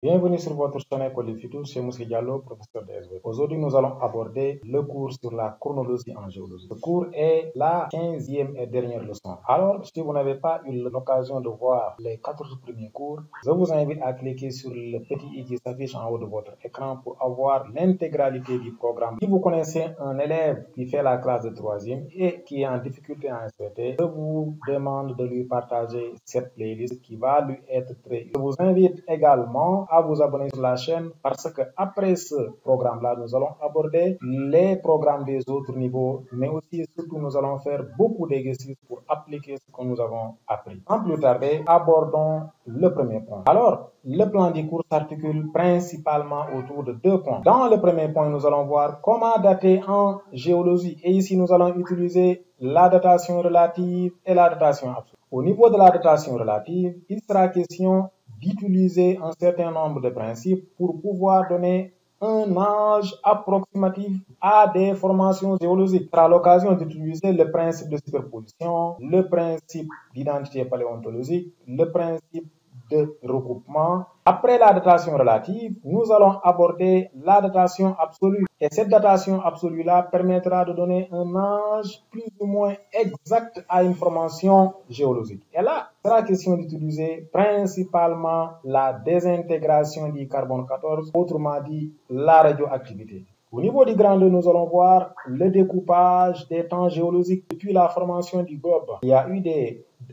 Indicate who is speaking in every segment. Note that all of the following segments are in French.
Speaker 1: Bienvenue sur votre chaîne École du Futur, c'est Moussa Diallo, professeur de SVT. Aujourd'hui, nous allons aborder le cours sur la chronologie en géologie. Ce cours est la 15e et dernière leçon. Alors, si vous n'avez pas eu l'occasion de voir les 14 premiers cours, je vous invite à cliquer sur le petit i qui s'affiche en haut de votre écran pour avoir l'intégralité du programme. Si vous connaissez un élève qui fait la classe de 3e et qui est en difficulté en SVT, je vous demande de lui partager cette playlist qui va lui être très utile. Je vous invite également à vous abonner sur la chaîne parce que après ce programme-là, nous allons aborder les programmes des autres niveaux, mais aussi et surtout nous allons faire beaucoup d'exercices pour appliquer ce que nous avons appris. Sans plus tarder, abordons le premier point. Alors, le plan du cours s'articule principalement autour de 2 points. Dans le premier point, nous allons voir comment dater en géologie. Et ici, nous allons utiliser la datation relative et la datation absolue. Au niveau de la datation relative, il sera question d'utiliser un certain nombre de principes pour pouvoir donner un âge approximatif à des formations géologiques. Ce sera l'occasion d'utiliser le principe de superposition, le principe d'identité paléontologique, le principe de recoupement. Après la datation relative, nous allons aborder la datation absolue. Et cette datation absolue-là permettra de donner un âge plus ou moins exact à une formation géologique. Et là, il sera question d'utiliser principalement la désintégration du carbone 14, autrement dit la radioactivité. Au niveau du grand 2, nous allons voir le découpage des temps géologiques depuis la formation du globe. Il y a eu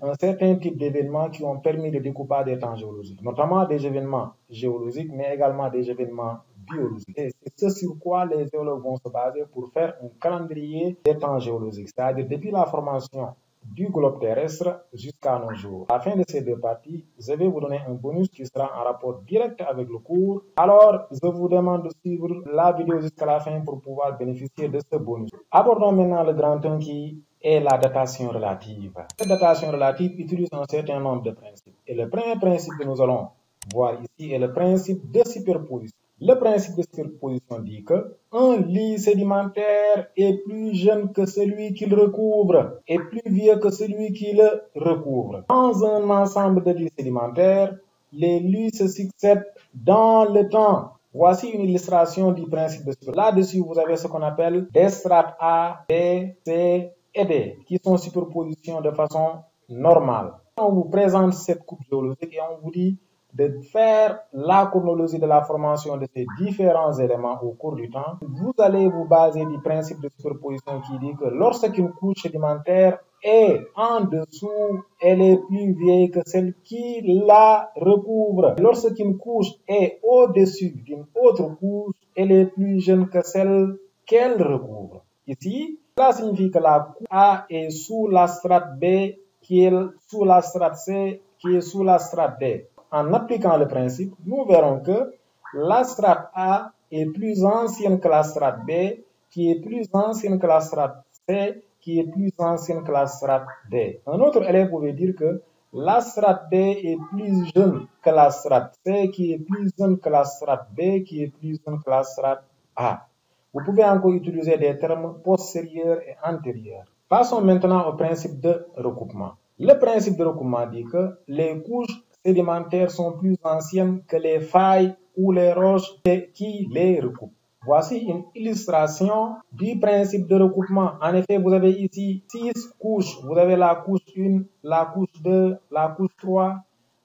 Speaker 1: un certain type d'événements qui ont permis le découpage des temps géologiques, notamment des événements géologiques, mais également des événements biologiques. Et c'est ce sur quoi les géologues vont se baser pour faire un calendrier des temps géologiques, c'est-à-dire depuis la formation du globe terrestre jusqu'à nos jours. À la fin de ces deux parties, je vais vous donner un bonus qui sera en rapport direct avec le cours. Alors, je vous demande de suivre la vidéo jusqu'à la fin pour pouvoir bénéficier de ce bonus. Abordons maintenant le grand 1 qui est la datation relative. Cette datation relative utilise un certain nombre de principes. Et le premier principe que nous allons voir ici est le principe de superposition. Le principe de superposition dit que un lit sédimentaire est plus jeune que celui qu'il recouvre et plus vieux que celui qui le recouvre. Dans un ensemble de lits sédimentaires, les lits se succèdent dans le temps. Voici une illustration du principe de superposition. Là-dessus, vous avez ce qu'on appelle des strates A, B, C et D qui sont superpositions de façon normale. On vous présente cette coupe géologique et on vous dit de faire la chronologie de la formation de ces différents éléments au cours du temps. Vous allez vous baser du principe de superposition qui dit que lorsqu'une couche sédimentaire est en dessous, elle est plus vieille que celle qui la recouvre. Lorsqu'une couche est au-dessus d'une autre couche, elle est plus jeune que celle qu'elle recouvre. Ici, cela signifie que la couche A est sous la strate B, qui est sous la strate C, qui est sous la strate D. En appliquant le principe, nous verrons que la strate A est plus ancienne que la strate B, qui est plus ancienne que la strate C, qui est plus ancienne que la strate D. Un autre élève pouvait dire que la strate D est plus jeune que la strate C, qui est plus jeune que la strate B, qui est plus jeune que la strate A. Vous pouvez encore utiliser des termes postérieurs et antérieurs. Passons maintenant au principe de recoupement. Le principe de recoupement dit que les couches sédimentaires sont plus anciennes que les failles ou les roches qui les recoupent. Voici une illustration du principe de recoupement. En effet, vous avez ici 6 couches. Vous avez la couche 1, la couche 2, la couche 3,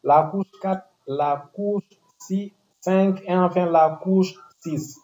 Speaker 1: la couche 4, la couche 6, 5 et enfin la couche 6.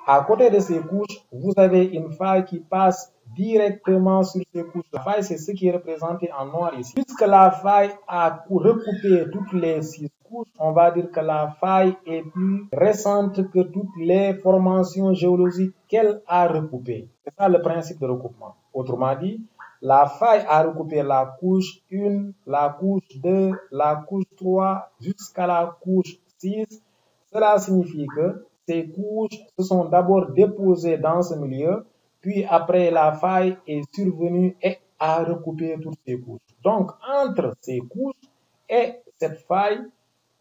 Speaker 1: À côté de ces couches, vous avez une faille qui passe directement sur ces couches. La faille, c'est ce qui est représenté en noir ici. Puisque la faille a recoupé toutes les 6 couches, on va dire que la faille est plus récente que toutes les formations géologiques qu'elle a recoupées. C'est ça le principe de recoupement. Autrement dit, la faille a recoupé la couche 1, la couche 2, la couche 3 jusqu'à la couche 6. Cela signifie que ces couches se sont d'abord déposées dans ce milieu, puis après la faille est survenue et a recoupé toutes ces couches. Donc, entre ces couches et cette faille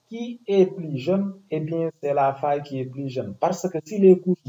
Speaker 1: qui est plus jeune, eh bien, c'est la faille qui est plus jeune. Parce que si les couches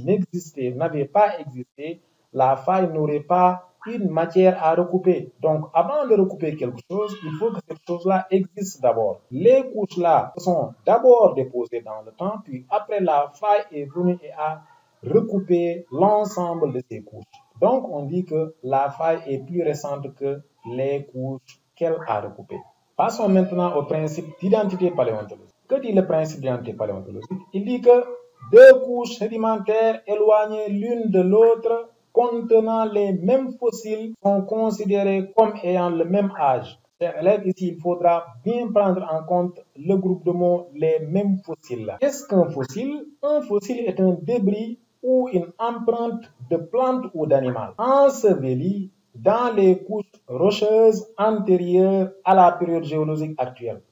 Speaker 1: n'avaient pas existé, la faille n'aurait pas une matière à recouper. Donc, avant de recouper quelque chose, il faut que cette chose-là existe d'abord. Les couches-là sont d'abord déposées dans le temps, puis après la faille est venue et a recoupé l'ensemble de ces couches. Donc, on dit que la faille est plus récente que les couches qu'elle a recoupées. Passons maintenant au principe d'identité paléontologique. Que dit le principe d'identité paléontologique? Il dit que deux couches sédimentaires éloignées l'une de l'autre contenant les mêmes fossiles sont considérées comme ayant le même âge. Chers élèves, ici, il faudra bien prendre en compte le groupe de mots les mêmes fossiles. Qu'est-ce qu'un fossile? Un fossile est un débris ou une empreinte de plante ou d'animal enseveli dans les couches rocheuses antérieures à la période géologique actuelle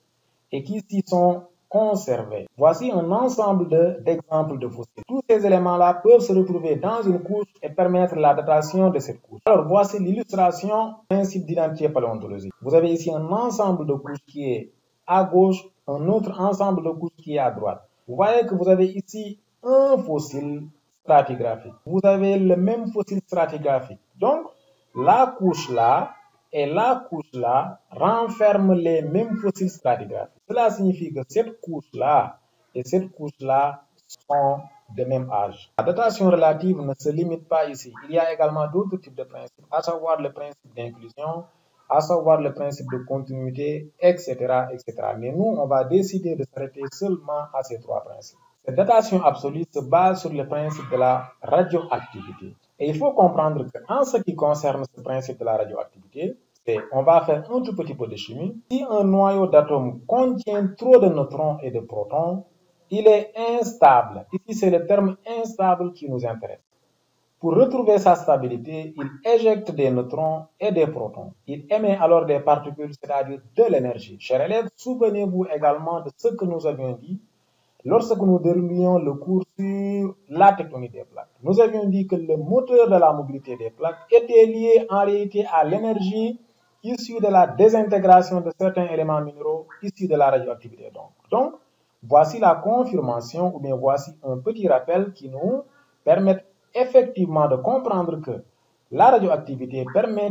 Speaker 1: et qui s'y sont conservés. Voici un ensemble d'exemples de fossiles. Tous ces éléments-là peuvent se retrouver dans une couche et permettre la datation de cette couche. Alors, voici l'illustration du principe d'identité paléontologique. Vous avez ici un ensemble de couches qui est à gauche, un autre ensemble de couches qui est à droite. Vous voyez que vous avez ici un fossile stratigraphique. Vous avez le même fossile stratigraphique. Donc, la couche là et la couche là renferment les mêmes fossiles stratigraphiques. Cela signifie que cette couche-là et cette couche-là sont de même âge. La datation relative ne se limite pas ici. Il y a également d'autres types de principes, à savoir le principe d'inclusion, à savoir le principe de continuité, etc., etc. Mais nous, on va décider de s'arrêter seulement à ces trois principes. Cette datation absolue se base sur le principe de la radioactivité. Et il faut comprendre qu'en ce qui concerne ce principe de la radioactivité, on va faire un tout petit peu de chimie. Si un noyau d'atomes contient trop de neutrons et de protons, il est instable. Ici, c'est le terme instable qui nous intéresse. Pour retrouver sa stabilité, il éjecte des neutrons et des protons. Il émet alors des particules, c'est-à-dire de l'énergie. Chers élèves, souvenez-vous également de ce que nous avions dit lorsque nous déroulions le cours sur la tectonique des plaques. Nous avions dit que le moteur de la mobilité des plaques était lié en réalité à l'énergie issue de la désintégration de certains éléments minéraux issus de la radioactivité. Donc, voici la confirmation ou bien voici un petit rappel qui nous permet effectivement de comprendre que la radioactivité permet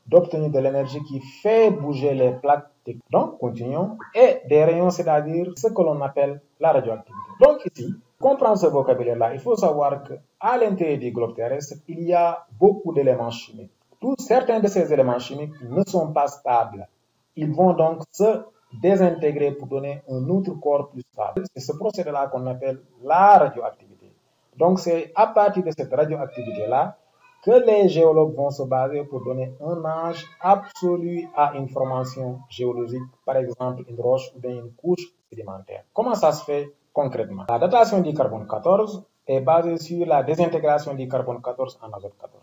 Speaker 1: d'obtenir de l'énergie qui fait bouger les plaques. Donc, continuons. Et des rayons, c'est-à-dire ce que l'on appelle la radioactivité. Donc, ici, pour comprendre ce vocabulaire-là, il faut savoir qu'à l'intérieur du globe terrestre, il y a beaucoup d'éléments chimiques. Certains de ces éléments chimiques ne sont pas stables. Ils vont donc se désintégrer pour donner un autre corps plus stable. C'est ce procédé-là qu'on appelle la radioactivité. Donc, c'est à partir de cette radioactivité-là que les géologues vont se baser pour donner un âge absolu à une formation géologique, par exemple une roche ou bien une couche sédimentaire. Comment ça se fait concrètement? La datation du carbone 14 est basée sur la désintégration du carbone 14 en azote 14.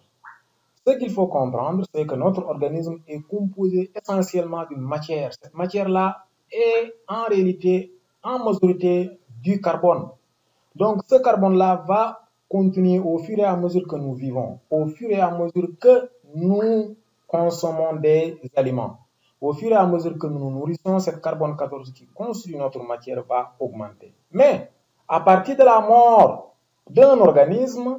Speaker 1: Ce qu'il faut comprendre, c'est que notre organisme est composé essentiellement d'une matière. Cette matière-là est en réalité, en majorité, du carbone. Donc, ce carbone-là va continuer au fur et à mesure que nous vivons, au fur et à mesure que nous consommons des aliments. Au fur et à mesure que nous nous nourrissons, cette carbone 14 qui constitue notre matière va augmenter. Mais, à partir de la mort d'un organisme,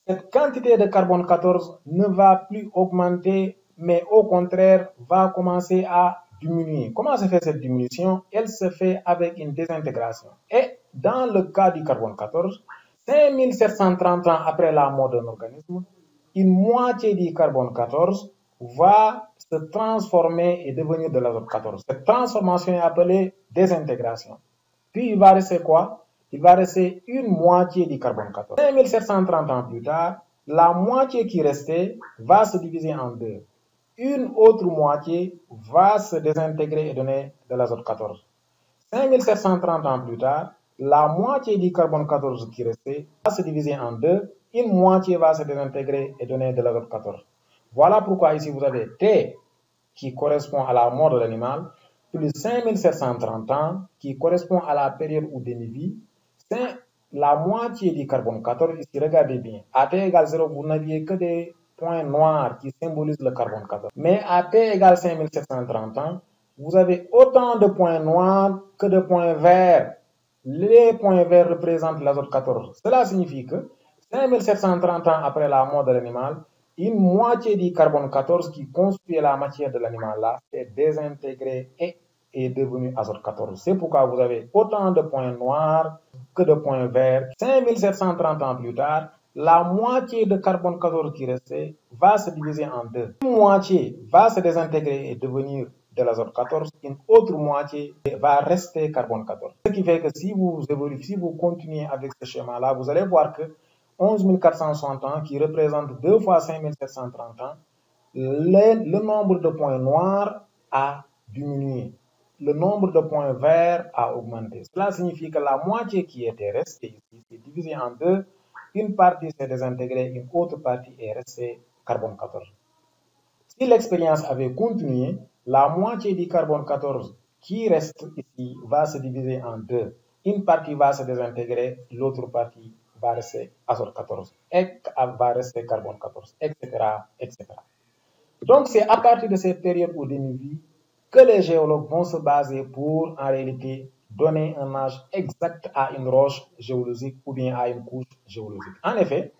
Speaker 1: cette quantité de carbone 14 ne va plus augmenter, mais au contraire va commencer à diminuer. Comment se fait cette diminution? Elle se fait avec une désintégration. Et dans le cas du carbone 14, 5730 ans après la mort d'un organisme, une moitié du carbone 14 va se transformer et devenir de l'azote 14. Cette transformation est appelée désintégration. Puis il va rester quoi? Il va rester une moitié du carbone 14. 5730 ans plus tard, la moitié qui restait va se diviser en deux. Une autre moitié va se désintégrer et donner de l'azote 14. 5730 ans plus tard, la moitié du carbone 14 qui restait va se diviser en deux. Une moitié va se désintégrer et donner de l'azote 14. Voilà pourquoi ici vous avez T qui correspond à la mort de l'animal, plus 5730 ans qui correspond à la période où demi-vie. C'est la moitié du carbone 14. Ici, regardez bien. À T égale 0, vous n'aviez que des points noirs qui symbolisent le carbone 14. Mais à T égale 5730 ans, vous avez autant de points noirs que de points verts. Les points verts représentent l'azote 14. Cela signifie que 5730 ans après la mort de l'animal, une moitié du carbone 14 qui constitue la matière de l'animal là est désintégré et est devenu azote 14. C'est pourquoi vous avez autant de points noirs que de points verts. 5730 ans plus tard, la moitié de carbone 14 qui restait va se diviser en deux. Une moitié va se désintégrer et devenir de l'azote 14, une autre moitié va rester carbone 14. Ce qui fait que si vous continuez avec ce schéma-là, vous allez voir que 11 460 ans, qui représente 2 fois 5730 ans, le nombre de points noirs a diminué. Le nombre de points verts a augmenté. Cela signifie que la moitié qui était restée ici est divisée en deux. Une partie s'est désintégrée, une autre partie est restée carbone 14. Si l'expérience avait continué, la moitié du carbone 14 qui reste ici va se diviser en deux. Une partie va se désintégrer, l'autre partie va rester azote 14 et va rester carbone 14, etc., etc. Donc, c'est à partir de cette période ou demi-vie que les géologues vont se baser pour, en réalité, donner un âge exact à une roche géologique ou bien à une couche géologique. En effet,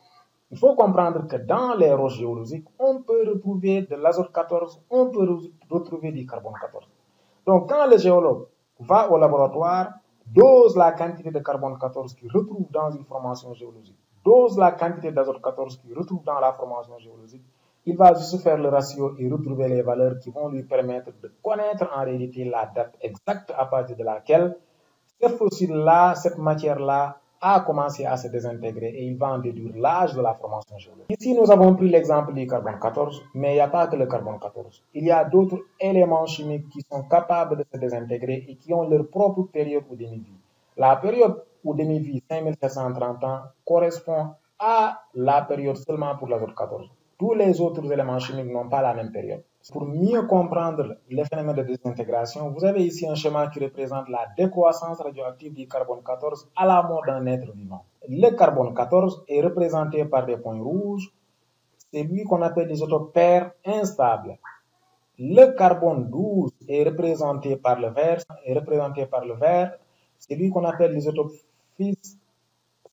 Speaker 1: il faut comprendre que dans les roches géologiques, on peut retrouver de l'azote 14, on peut retrouver du carbone 14. Donc, quand le géologue va au laboratoire, dose la quantité de carbone 14 qu'il retrouve dans une formation géologique, dose la quantité d'azote 14 qu'il retrouve dans la formation géologique, il va juste faire le ratio et retrouver les valeurs qui vont lui permettre de connaître en réalité la date exacte à partir de laquelle cette fossile-là, cette matière-là a commencé à se désintégrer et il va en déduire l'âge de la formation géologique. Ici, nous avons pris l'exemple du carbone 14, mais il n'y a pas que le carbone 14. Il y a d'autres éléments chimiques qui sont capables de se désintégrer et qui ont leur propre période ou demi-vie. La période ou demi-vie 5730 ans correspond à la période seulement pour l'azote 14. Tous les autres éléments chimiques n'ont pas la même période. Pour mieux comprendre le phénomène de désintégration, vous avez ici un schéma qui représente la décroissance radioactive du carbone 14 à la mort d'un être vivant. Le carbone 14 est représenté par des points rouges. C'est lui qu'on appelle l'isotope pair instable. Le carbone 12 est représenté par le vert. C'est lui qu'on appelle l'isotope fils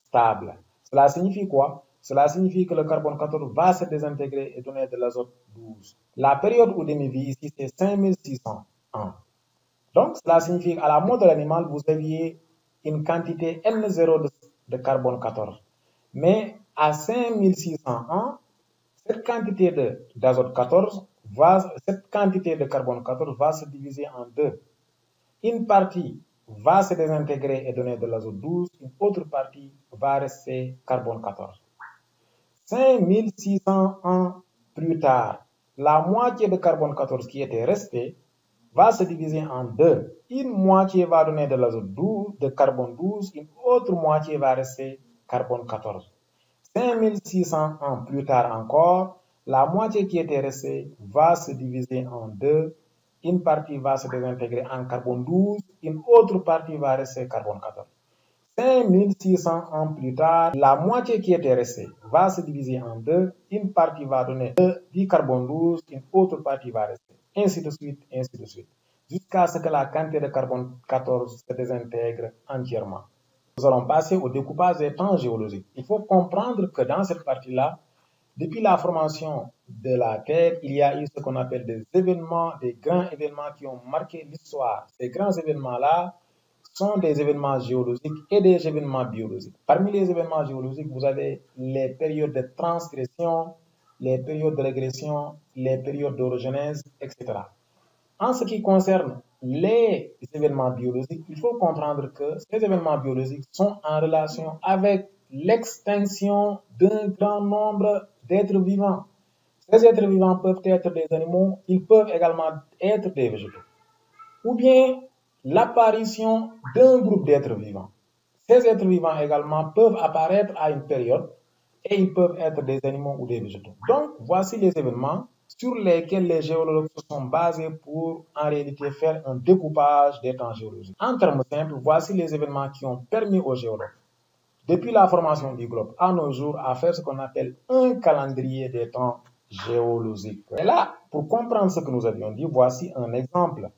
Speaker 1: stable. Cela signifie quoi? Cela signifie que le carbone 14 va se désintégrer et donner de l'azote 12. La période ou demi-vie ici, c'est 5600 ans. Donc, cela signifie qu'à la mort de l'animal, vous aviez une quantité N0 de carbone 14. Mais à 5600 ans, cette quantité d'azote 14 cette quantité de carbone 14 va se diviser en deux. Une partie va se désintégrer et donner de l'azote 12, une autre partie va rester carbone 14. 5600 ans plus tard, la moitié de carbone 14 qui était restée va se diviser en deux. Une moitié va donner de l'azote 12, de carbone 12, une autre moitié va rester carbone 14. 5600 ans plus tard encore, la moitié qui était restée va se diviser en deux. Une partie va se désintégrer en carbone 12, une autre partie va rester carbone 14. 5600 ans plus tard, la moitié qui était restée va se diviser en deux. Une partie va donner du carbone 12, une autre partie va rester. Ainsi de suite, jusqu'à ce que la quantité de carbone 14 se désintègre entièrement. Nous allons passer au découpage des temps géologiques. Il faut comprendre que dans cette partie-là, depuis la formation de la Terre, il y a eu ce qu'on appelle des événements, des grands événements qui ont marqué l'histoire. Ces grands événements-là sont des événements géologiques et des événements biologiques. Parmi les événements géologiques, vous avez les périodes de transgression, les périodes de régression, les périodes d'orogenèse, etc. En ce qui concerne les événements biologiques, il faut comprendre que ces événements biologiques sont en relation avec l'extinction d'un grand nombre d'êtres vivants. Ces êtres vivants peuvent être des animaux, ils peuvent également être des végétaux. Ou bien l'apparition d'un groupe d'êtres vivants. Ces êtres vivants également peuvent apparaître à une période et ils peuvent être des animaux ou des végétaux. Donc, voici les événements sur lesquels les géologues se sont basés pour en réalité faire un découpage des temps géologiques. En termes simples, voici les événements qui ont permis aux géologues, depuis la formation du globe à nos jours, à faire ce qu'on appelle un calendrier des temps géologiques. Et là, pour comprendre ce que nous avions dit, voici un exemple.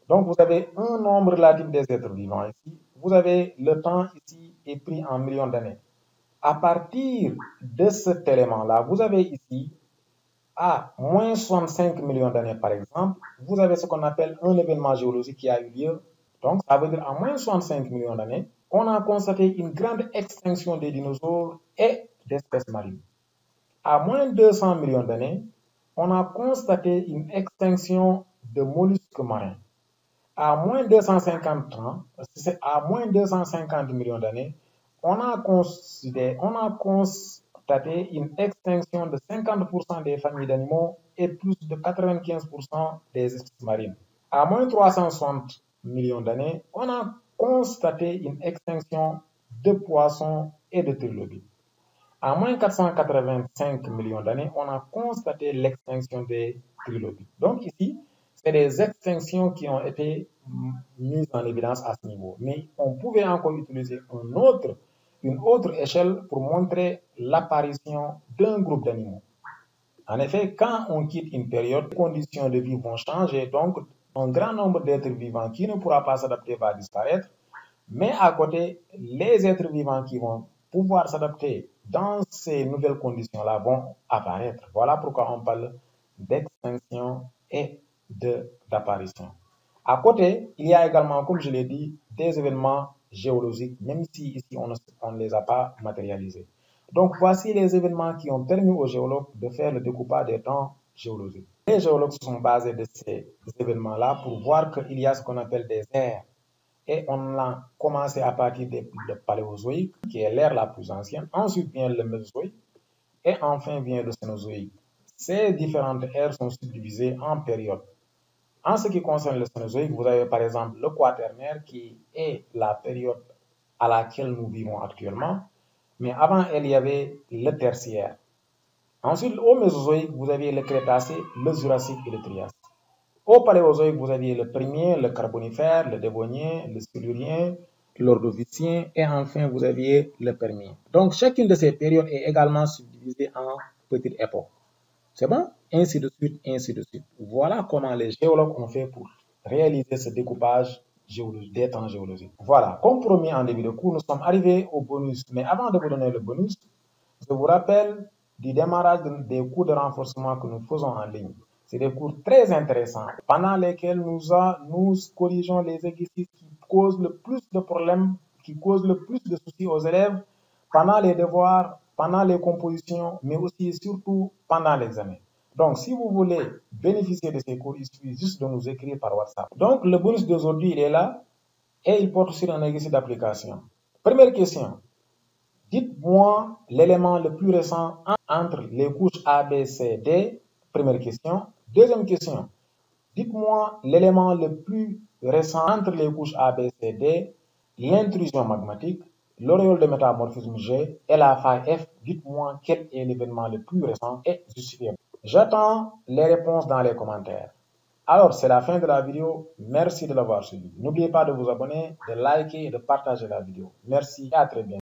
Speaker 1: Donc, vous avez un nombre relatif des êtres vivants ici. Vous avez le temps ici est pris en millions d'années. À partir de cet élément-là, vous avez ici à moins 65 millions d'années, par exemple, vous avez ce qu'on appelle un événement géologique qui a eu lieu. Donc, ça veut dire à moins 65 millions d'années, on a constaté une grande extinction des dinosaures et d'espèces marines. À moins de 200 millions d'années, on a constaté une extinction de mollusques marins. À moins de 250 ans, à moins de 250 millions d'années, on a constaté une extinction de 50% des familles d'animaux et plus de 95% des espèces marines. À moins de 360 millions d'années, on a constaté une extinction de poissons et de trilobites. À moins de 485 millions d'années, on a constaté l'extinction des trilobites. Donc ici, c'est des extinctions qui ont été mises en évidence à ce niveau. Mais on pouvait encore utiliser une autre échelle pour montrer l'apparition d'un groupe d'animaux. En effet, quand on quitte une période, les conditions de vie vont changer, donc un grand nombre d'êtres vivants qui ne pourra pas s'adapter va disparaître. Mais à côté, les êtres vivants qui vont pouvoir s'adapter dans ces nouvelles conditions-là vont apparaître. Voilà pourquoi on parle d'extinction et d'apparition. À côté, il y a également, comme je l'ai dit, des événements géologiques, même si ici on ne les a pas matérialisés. Donc voici les événements qui ont permis aux géologues de faire le découpage des temps géologiques. Les géologues se sont basés de ces événements-là pour voir qu'il y a ce qu'on appelle des ères. Et on a commencé à partir du Paléozoïque, qui est l'ère la plus ancienne. Ensuite vient le Mésozoïque et enfin vient le Cénozoïque. Ces différentes ères sont subdivisées en périodes. En ce qui concerne le Cénozoïque, vous avez par exemple le Quaternaire qui est la période à laquelle nous vivons actuellement. Mais avant elle, il y avait le Tertiaire. Ensuite, au Mésozoïque, vous aviez le Crétacé, le Jurassique et le Trias. Au Paléozoïque, vous aviez le premier, le Carbonifère, le Dévonien, le Silurien, l'Ordovicien et enfin vous aviez le Permien. Donc chacune de ces périodes est également subdivisée en petites époques. C'est bon? Ainsi de suite, ainsi de suite. Voilà comment les géologues ont fait pour réaliser ce découpage des temps géologiques. Voilà, comme promis en début de cours, nous sommes arrivés au bonus. Mais avant de vous donner le bonus, je vous rappelle du démarrage des cours de renforcement que nous faisons en ligne. C'est des cours très intéressants pendant lesquels nous corrigeons les exercices qui causent le plus de problèmes, qui causent le plus de soucis aux élèves pendant les devoirs, pendant les compositions, mais aussi et surtout pendant l'examen. Donc, si vous voulez bénéficier de ces cours, il suffit juste de nous écrire par WhatsApp. Donc, le bonus d'aujourd'hui, il est là et il porte sur un exercice d'application. Première question. Dites-moi l'élément le plus récent entre les couches A, B, C, D. Première question. Deuxième question. Dites-moi l'élément le plus récent entre les couches A, B, C, D, l'intrusion magmatique, l'auréole de métamorphisme G et la faille F. Dites-moi quel est l'événement le plus récent et justifié. J'attends les réponses dans les commentaires. Alors, c'est la fin de la vidéo. Merci de l'avoir suivi. N'oubliez pas de vous abonner, de liker et de partager la vidéo. Merci et à très bientôt.